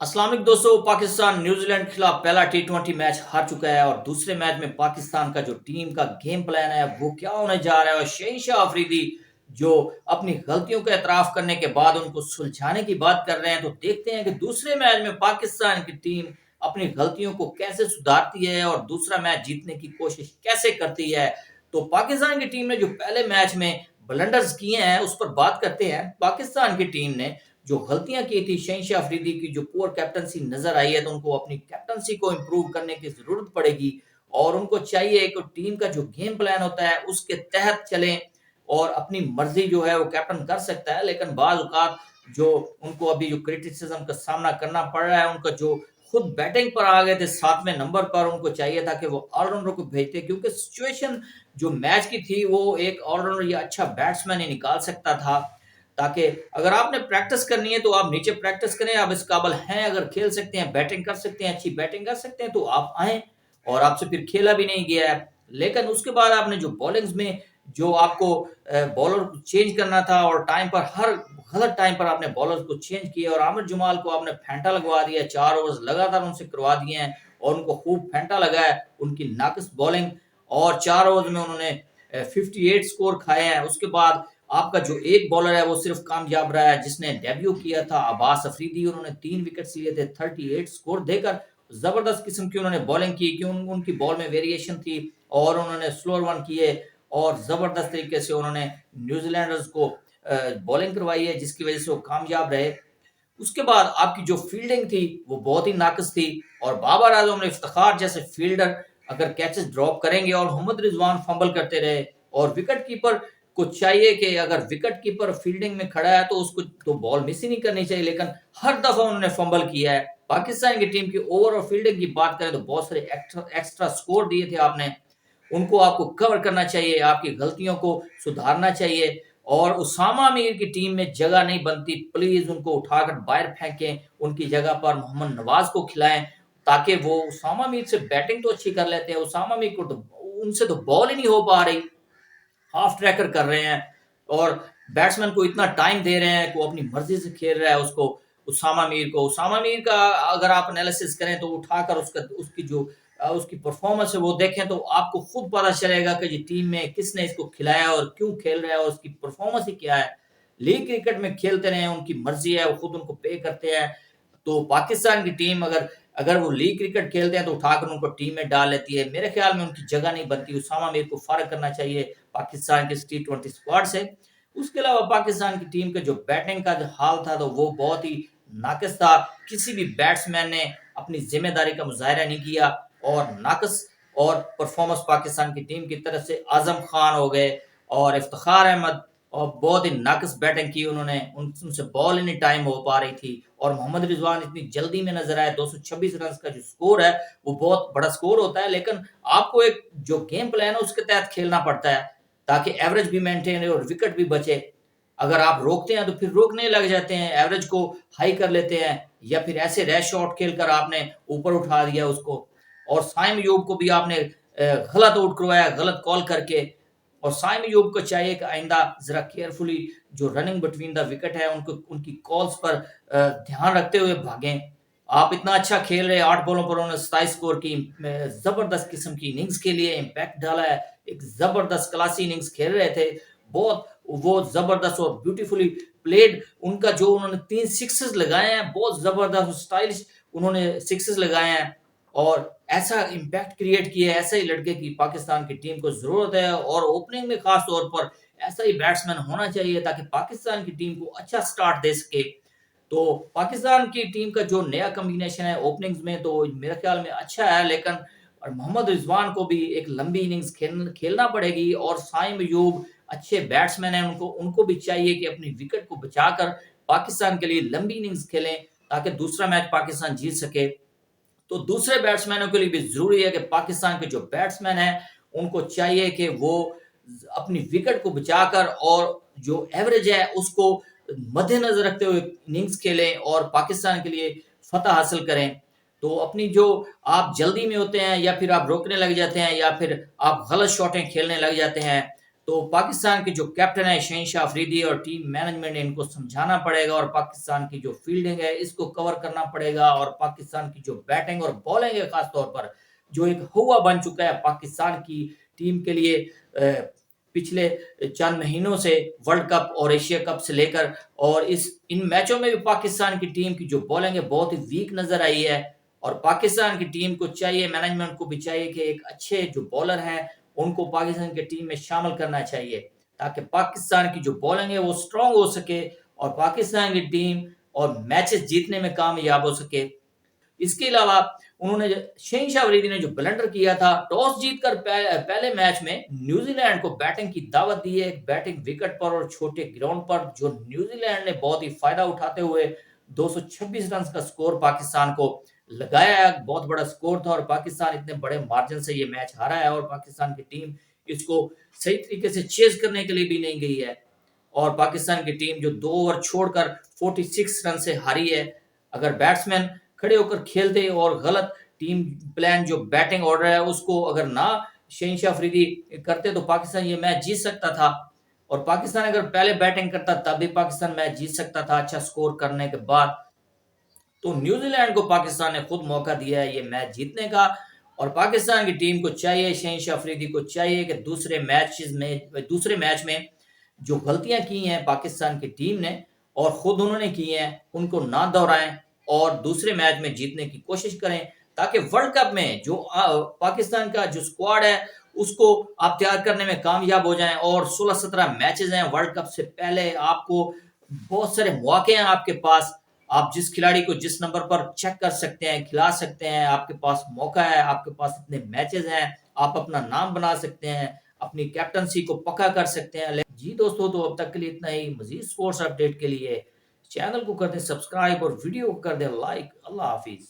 अस्सलाम वालेकुम दोस्तों। पाकिस्तान न्यूजीलैंड के खिलाफ पहला टी20 मैच हार चुका है और दूसरे मैच में पाकिस्तान का जो टीम का गेम प्लान है वो क्या होने जा रहा है। और शहनशाह अफरीदी जो अपनी गलतियों का एतराफ करने के बाद उनको सुलझाने की बात कर रहे हैं, तो देखते हैं कि दूसरे मैच में पाकिस्तान की टीम अपनी गलतियों को कैसे सुधारती है और दूसरा मैच जीतने की कोशिश कैसे करती है। तो पाकिस्तान की टीम ने जो पहले मैच में ब्लंडर्स किए हैं उस पर बात करते हैं। पाकिस्तान की टीम ने जो गलतियां की थी, शहनशाह अफरीदी की जो पुअर कैप्टनसी नजर आई है, तो उनको अपनी कैप्टनसी को इंप्रूव करने की जरूरत पड़ेगी और उनको चाहिए कि टीम का जो गेम प्लान होता है उसके तहत चलें। और अपनी मर्जी जो है वो कैप्टन कर सकता है, लेकिन बाज औकात जो उनको अभी जो क्रिटिसिज्म का सामना करना पड़ रहा है, उनका जो खुद बैटिंग पर आ गए थे 7वें नंबर पर, उनको चाहिए था कि वो ऑलराउंडर को भेजते, क्योंकि सिचुएशन जो मैच की थी वो एक ऑलराउंडर या अच्छा बैट्समैन ही निकाल सकता था। ताकि अगर आपने प्रैक्टिस करनी है तो आप नीचे प्रैक्टिस करें, आप इस काबिल हैं, अगर खेल सकते हैं, बैटिंग कर सकते हैं, अच्छी बैटिंग कर सकते हैं, तो आप आए। और आपसे फिर खेला भी नहीं गया है। लेकिन उसके बाद आपने जो बॉलिंग्स में जो आपको बॉलर को चेंज करना था और टाइम पर हर गलत टाइम पर आपने बॉलर को चेंज किया और आमिर जमाल को आपने फेंटा लगवा दिया। 4 ओवर्स लगातार उनसे करवा दिए हैं और उनको खूब फेंटा लगा है उनकी नाकिस बॉलिंग। और 4 ओवर्स में उन्होंने 58 स्कोर खाए हैं। उसके बाद आपका जो एक बॉलर है वो सिर्फ कामयाब रहा है जिसने डेब्यू किया था, अब्बास अफरीदी। उन्होंने 3 विकेट्स लिए थे 38 स्कोर देकर। जबरदस्त किस्म की उन्होंने बॉलिंग की, उनकी बॉल में वेरिएशन थी और उन्होंने स्लोअर वन किए और जबरदस्त तरीके से उन्होंने न्यूजीलैंडर्स को बॉलिंग करवाई है, जिसकी वजह से वो कामयाब रहे। उसके बाद आपकी जो फील्डिंग थी वो बहुत ही नाकस थी और बाबर आजम ने इफ्तिखार जैसे फील्डर अगर कैचेस ड्रॉप करेंगे और मोहम्मद रिजवान फंबल करते रहे और विकेट कीपर को चाहिए कि अगर विकेट कीपर फील्डिंग में खड़ा है तो उसको तो बॉल मिस ही नहीं करनी चाहिए, लेकिन हर दफा उन्होंने फंबल किया है। पाकिस्तान की टीम की ओवर और फील्डिंग की बात करें तो बहुत सारे एक्स्ट्रा स्कोर दिए थे आपने, उनको आपको कवर करना चाहिए, आपकी गलतियों को सुधारना चाहिए। और उसामा मीर की टीम में जगह नहीं बनती, प्लीज उनको उठाकर बाहर फेंकें, उनकी जगह पर मोहम्मद नवाज को खिलाएं, ताकि वो उसामा मीर से बैटिंग तो अच्छी कर लेते हैं, उसामा मीर को तो उनसे तो बॉल ही नहीं हो पा रही, हाफ ट्रैकर कर रहे हैं और बैट्समैन को इतना टाइम दे रहे हैं कि वो अपनी मर्जी से खेल रहा है उसको। उसामा मीर का अगर आप एनालिसिस करें तो उठाकर उसकी जो उसकी परफॉर्मेंस है वो देखें तो आपको खुद पता चलेगा कि ये टीम में किसने इसको खिलाया और क्यों खेल रहा है और उसकी परफॉर्मेंस ही क्या है। लीग क्रिकेट में खेलते रहे, उनकी मर्जी है, वो खुद उनको पे करते हैं। तो पाकिस्तान की टीम अगर अगर वो लीग क्रिकेट खेलते हैं तो उठाकर उनको टीम में डाल लेती है। मेरे ख्याल में उनकी जगह नहीं बनती, उसामा मीर को फारिग करना चाहिए पाकिस्तान के टी20 स्क्वाड से। उसके अलावा पाकिस्तान की टीम के जो बैटिंग का जो हाल था तो वो बहुत ही नाकिस था। किसी भी बैट्समैन ने अपनी जिम्मेदारी का मुजाहरा नहीं किया और नाकिस और परफॉर्मेंस पाकिस्तान की टीम की तरफ से आजम खान हो गए और इफ्तिखार अहमद, और बहुत ही नाकिस बैटिंग की उन्होंने, उनसे बॉल नहीं टाइम हो पा रही थी। और मोहम्मद रिजवान इतनी जल्दी में नजर आए, 226 रन का जो स्कोर है वो बहुत बड़ा स्कोर होता है, लेकिन आपको एक जो गेम प्लान है उसके तहत खेलना पड़ता है ताकि एवरेज भी मेंटेन रहे और विकेट भी बचे। अगर आप रोकते हैं तो फिर रोकने लग जाते हैं, एवरेज को हाई कर लेते हैं, या फिर ऐसे रैश शॉट खेलकर आपने ऊपर उठा दिया उसको। और साइम यूब को भी आपने गलत आउट करवाया, गलत कॉल करके। और साइम यूब को चाहिए कि आइंदा जरा केयरफुली जो रनिंग बिटवीन द विकेट है उनको उनकी कॉल्स पर ध्यान रखते हुए भागें। आप इतना अच्छा खेल रहे, 8 बॉलों पर उन्होंने 27 स्कोर की जबरदस्त किस्म की इनिंग्स के लिए इम्पैक्ट डाला है, एक जबरदस्त क्लासी इनिंग्स खेल रहे थे, बहुत वो जबरदस्त और ब्यूटीफुली प्लेड। उनका जो उन्होंने 3 सिक्सेस लगाए हैं, बहुत जबरदस्त स्टाइलिश उन्होंने सिक्सेस लगाए हैं और ऐसा इम्पैक्ट क्रिएट किया है। ऐसे ही लड़के की पाकिस्तान की टीम को जरूरत है और ओपनिंग में खास तौर पर ऐसा ही बैट्समैन होना चाहिए ताकि पाकिस्तान की टीम को अच्छा स्टार्ट दे सके। तो पाकिस्तान की टीम का जो नया कॉम्बिनेशन है ओपनिंग्स में तो मेरे ख्याल में अच्छा है, लेकिन और मोहम्मद रिजवान को भी एक लंबी इनिंग्स खेलना पड़ेगी। और साइम अयूब अच्छे बैट्समैन हैं, उनको उनको भी चाहिए कि अपनी विकेट को बचाकर पाकिस्तान के लिए लंबी इनिंग्स खेलें ताकि दूसरा मैच पाकिस्तान जीत सके। तो दूसरे बैट्समैनों के लिए भी जरूरी है कि पाकिस्तान के जो बैट्समैन हैं उनको चाहिए कि वो अपनी विकेट को बचाकर और जो एवरेज है उसको मद्देनजर रखते हुए इनिंग्स खेलें और पाकिस्तान के लिए फतह हासिल करें। तो अपनी जो आप जल्दी में होते हैं या फिर आप रोकने लग जाते हैं या फिर आप गलत शॉटें खेलने लग जाते हैं, तो पाकिस्तान के जो कैप्टन है शहनशाह अफरीदी और टीम मैनेजमेंट ने इनको समझाना पड़ेगा और पाकिस्तान की जो फील्डिंग है इसको कवर करना पड़ेगा और पाकिस्तान की जो बैटिंग और बॉलिंग है खासतौर पर जो एक हुआ बन चुका है पाकिस्तान की टीम के लिए पिछले चंद महीनों से वर्ल्ड कप और एशिया कप से लेकर और इस इन मैचों में भी पाकिस्तान की टीम की जो बॉलिंग है बहुत ही वीक नजर आई है और पाकिस्तान की टीम को चाहिए मैनेजमेंट को भी चाहिए कि एक अच्छे जो बॉलर हैं उनको पाकिस्तान की टीम में शामिल करना चाहिए ताकि पाकिस्तान की जो बॉलिंग है वो स्ट्रांग हो सके और पाकिस्तान की टीम और मैचेस जीतने में कामयाब हो सके। इसके अलावा उन्होंने शहनशाह अफरीदी ने जो ब्लंडर किया था टॉस जीतकर पहले मैच में न्यूजीलैंड को बैटिंग की दावत दी है बैटिंग विकेट पर और छोटे ग्राउंड पर जो न्यूजीलैंड ने बहुत ही फायदा उठाते हुए 226 रन का स्कोर पाकिस्तान को लगाया है बहुत बड़ा स्कोर था और पाकिस्तान इतने बड़े मार्जिन से ये मैच हारा है और पाकिस्तान की टीम इसको सही तरीके से चेज करने के लिए भी नहीं गई है और पाकिस्तान की टीम जो 2 ओवर छोड़कर 46 रन से हारी है। अगर बैट्समैन खड़े होकर खेलते और गलत टीम प्लान जो बैटिंग ऑर्डर है उसको अगर ना शहनशाह अफरीदी करते तो पाकिस्तान ये मैच जीत सकता था और पाकिस्तान अगर पहले बैटिंग करता तब भी पाकिस्तान मैच जीत सकता था अच्छा स्कोर करने के बाद। तो न्यूजीलैंड को पाकिस्तान ने खुद मौका दिया है ये मैच जीतने का और पाकिस्तान की टीम को चाहिए शहनशाह अफरीदी को चाहिए कि दूसरे मैच में जो गलतियां की हैं पाकिस्तान की टीम ने और खुद उन्होंने की हैं उनको ना दोहराएं और दूसरे मैच में जीतने की कोशिश करें ताकि वर्ल्ड कप में जो पाकिस्तान का जो स्क्वाड है उसको आप तैयार करने में कामयाब हो जाएं और 16-17 मैचेस हैं वर्ल्ड कप से पहले आपको बहुत सारे मौके हैं आपके पास आप जिस खिलाड़ी को जिस नंबर पर चेक कर सकते हैं खिला सकते हैं आपके पास मौका है आपके पास इतने मैचेस हैं आप अपना नाम बना सकते हैं अपनी कैप्टनसी को पक्का कर सकते हैं। जी दोस्तों तो अब तक के लिए इतना ही मजीद स्पोर्ट्स अपडेट के लिए चैनल को कर दें सब्सक्राइब और वीडियो को कर दें लाइक। अल्लाह हाफिज।